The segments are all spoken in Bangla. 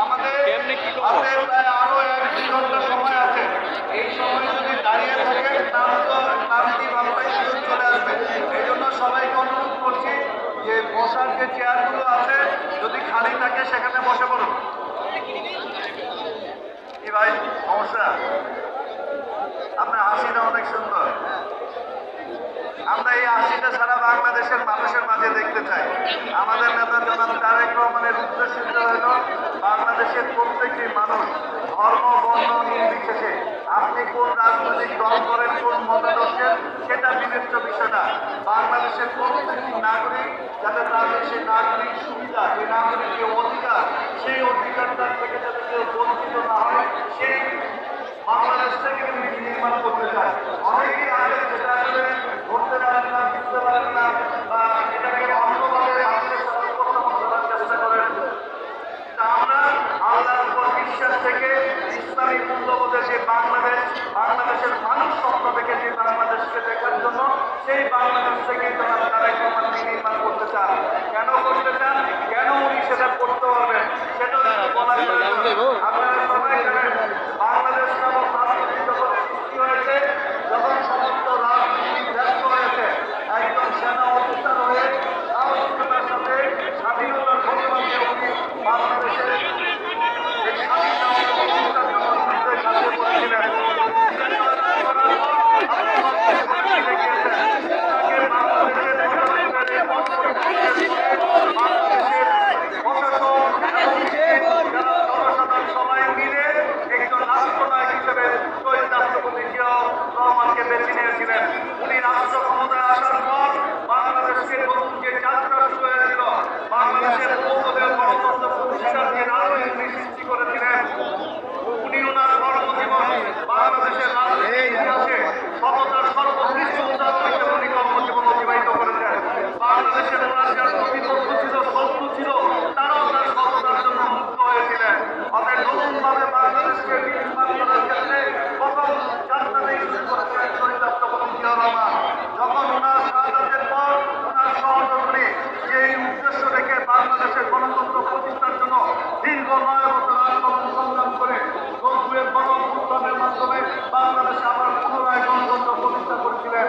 আমাদের হাতে প্রায় আরো 1-2 ঘন্টা সময় আছে। এই সময় যদি দাঁড়িয়ে থাকে ক্লান্তি ভাবটাই কিন্তু চলে আসবে। এই জন্য সবাইকে অনুরোধ করছি যে বসার যে চেয়ারগুলো আছে যদি খালি থাকে সেখানে বসে পড়ুন। কি ভাই সমস্যা? আপনার হাসিটা অনেক সুন্দর। আমরা এই হাসিটা সারা বাংলাদেশের মানুষের মাঝে দেখতে চাই। আমাদের নেতা জনাব তারেক রহমানের উদ্দেশ্য হল বাংলাদেশের প্রত্যেকটি মানুষ ধর্ম বর্ণ নির্বিশেষে আপনি কোন রাজনৈতিক দল করেন কোন মতাদর্শের সেটা বিবেচ্য বিষয় না। বাংলাদেশের প্রত্যেকটি নাগরিক যাতে তাদের সেই নাগরিক সুবিধা যে নাগরিক যে অধিকার সেই অধিকারটা থেকে যাতে কেউ বঞ্চিত না হয় সেই বাংলাদেশ থেকে নির্মাণ করতে চায়। অনেকেই আগে যেটা আসলে ধরতে পারেন না বুঝতে পারেন না বা এটাকে অন্যভাবে আমাদের উপস্থাপন করার চেষ্টা করেন। আমরা আল্লাহর উপর বিশ্বাস থেকে ইসলামী মূল্যবোধে যে বাংলাদেশের মানুষ স্বপ্ন দেখে যে বাংলাদেশকে দেখার জন্য সেই বাংলাদেশ থেকে জনাব তারেক রহমান নির্মাণ করতে চান। কেন করতে চান, কেন উনি সেটা করতে পারবেন সেটা বলার আপনারা সবাই জানেন বাংলাদেশ নামক রাজনীতি যখন সৃষ্টি হয়েছে, যখন সমস্ত রাজনীতি ব্যর্থ হয়েছে, একজন সেনা অফিসার হয়ে সাহসিকতার সাথে স্বাধীনতার ঘোষণাকে উনি বাংলাদেশের এই স্বাধীনতা প্রতিষ্ঠার জন্য যুদ্ধে ঝাঁপিয়ে পড়েছিলেন। বেছে নিয়েছিলেন। উনি রাষ্ট্র ক্ষমতায় আসার পর বাংলাদেশের নতুন যে যাত্রা শুরু হয়েছিল, বাংলাদেশের পূর্বদের গণতন্ত্র প্রতিষ্ঠার যে রাজনীতি সৃষ্টি করেছিলেন, উনি ওনার কর্মজীবন বাংলাদেশের রাজনীতির ইতিহাসে সততার সর্বোৎকৃষ্ট উদাহরণ হিসেবে উনি কর্মজীবন অতিবাহিত করেছেন। বাংলাদেশের ওনার যারা প্রতিপক্ষ ছিল, শত্রু ছিল, তারাও তার সততার জন্য মুক্ত হয়েছিলেন। অতএব নতুনভাবে বাংলাদেশকে নির্মাণ করার ক্ষেত্রে প্রথম যাত্রাটাই শুরু করেছিলেন শহীদ রাষ্ট্রপতি জিয়াউর রহমান। যখন ওনার শাহাদাতের পর ওনার সহযোগী যেই উদ্দেশ্য রেখে বাংলাদেশের গণতন্ত্র প্রতিষ্ঠার জন্য দীর্ঘ 9 বছর আন্দোলন সংগ্রাম করে 90-এর গণঅভ্যুত্থানের মাধ্যমে বাংলাদেশে আবার পুনরায় গণতন্ত্র প্রতিষ্ঠা করেছিলেন।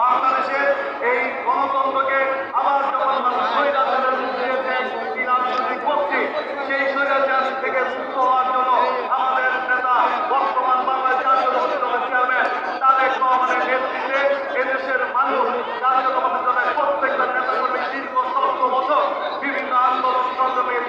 বাংলাদেশে এই গণতন্ত্রকে আবার যখন মানুষ স্বৈরাচারের মুখ দিয়েছে এই রাজনৈতিক পক্ষে, সেই স্বৈরাচার থেকে মুক্ত হওয়ার জন্য আমাদের নেতা বর্তমান বাংলাদেশ জাতীয় দলের চেয়ারম্যান তারেক রহমানের নেতৃত্বে এদেশের মানুষ জাতীয় দলের প্রত্যেকটা নেতা কর্মী দীর্ঘ 17 বছর বিভিন্ন আন্দোলন সংগ্রামের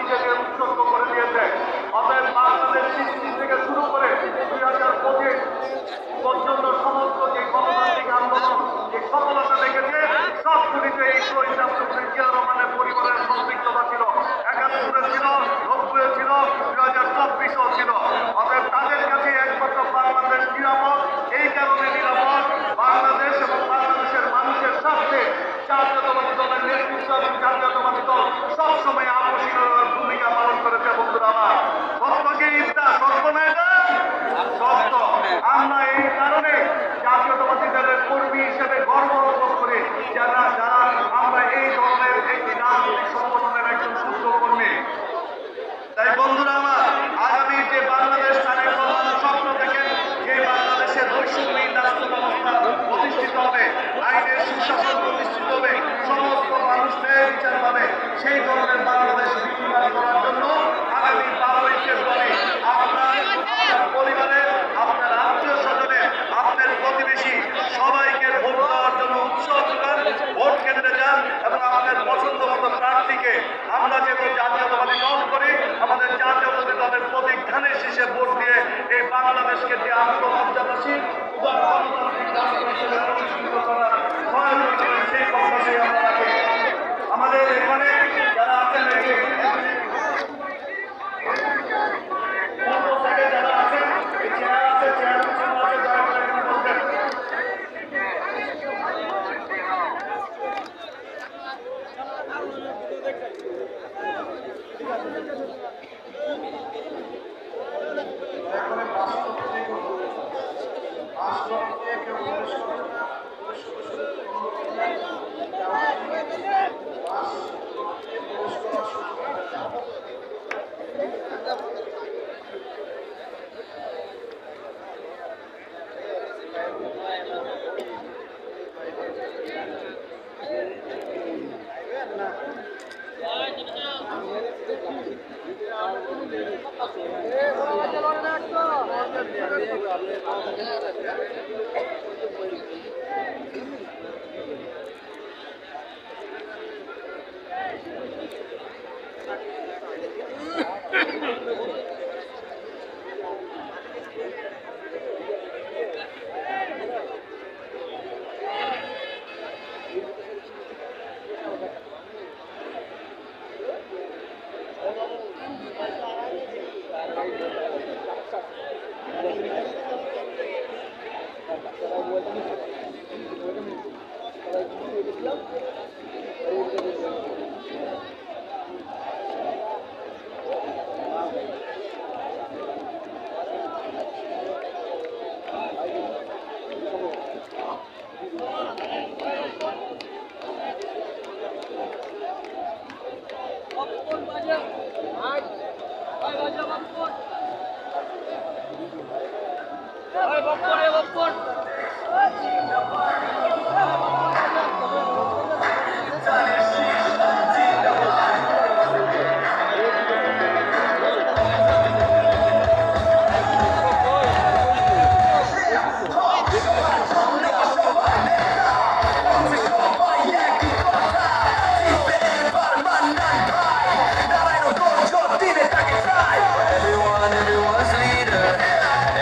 Everyone's leader,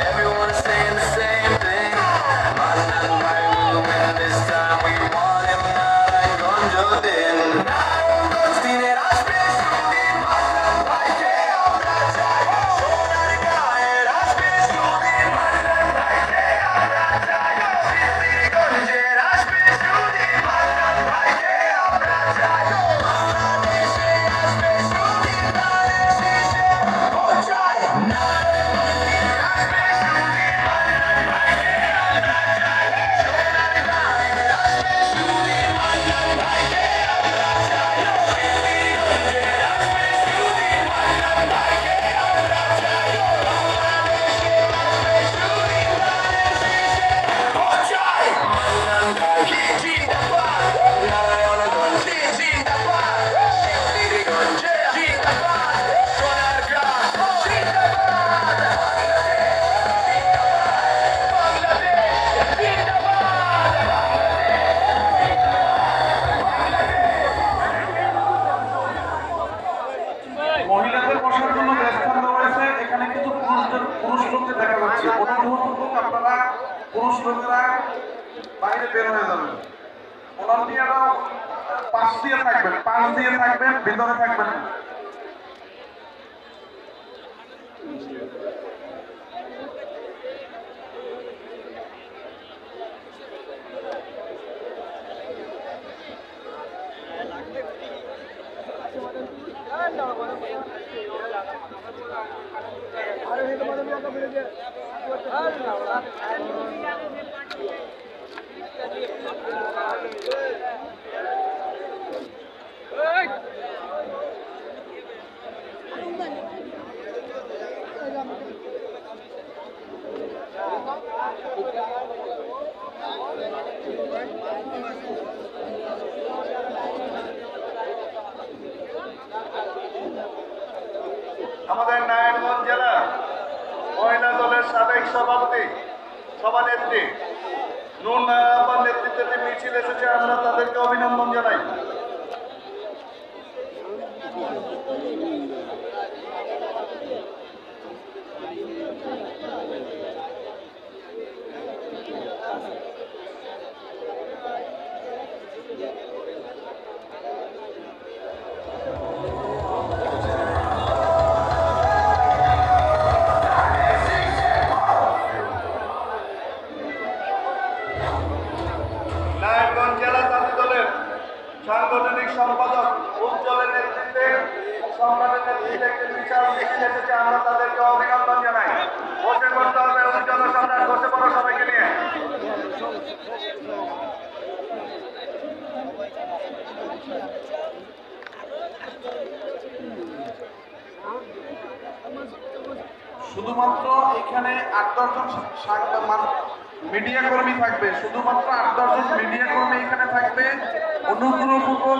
everyone's saying the same thing. Mandan Bhai will win this time. We want him Narayanganj din. Narayanganj diner ashbe shudin. Mandan Bhai ke amra chai. Sonar gayer ashbe shudin. Mandan Bhai ke amra chai. Siddhiganjer ashbe shudin. Mandan Bhai ke amra chai. Bangladeshe ashbe shudin. Dare shishe pahunchai. মহিলাদের বসার জন্য যে স্থান দেওয়া হয়েছে এখানে কিন্তু পুরুষ লোকদের দেখা যাচ্ছে। অনুগ্রহপূর্বক আপনারা পুরুষ লোকেরা বাইরে বের হয়ে যাবেন। ভলান্টিয়াররাও পাশ দিয়ে থাকবেন, ভিতরে থাকবেন না। আমাদের নারায়ণগঞ্জ জেলার মহিলা দলের সাবেক সভানেত্রী নূর নারায়ণ নেতৃত্বে মিছিল এসেছে, আমরা তাদেরকে অভিনন্দন জানাই। নারায়ণগঞ্জ জেলা জাতীয় দলের সাংগঠনিক সম্পাদক উজ্জ্বলের নেতৃত্বে সম্রাটের নেতৃত্বে একটি বিশাল মিছিল এসেছে, আমরা তাদেরকে অভিনন্দন জানাই। বসে করতে হবে উজ্জ্বল সম্রাট, বসে পড়ো সবাইকে নিয়ে। শুধুমাত্র এখানে 8-10 জন মিডিয়া কর্মী থাকবে, শুধুমাত্র 8-10 জন মিডিয়া কর্মী এখানে থাকবে। অনুগ্রহপূর্বক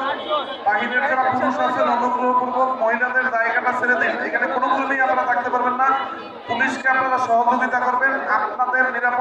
বাহিরের যারা পুরুষ আছেন অনুগ্রহপূর্বক মহিলাদের জায়গাটা ছেড়ে দিন। এখানে কোনো ক্রমেই আপনারা থাকতে পারবেন না। পুলিশকে আপনারা সহযোগিতা করবেন।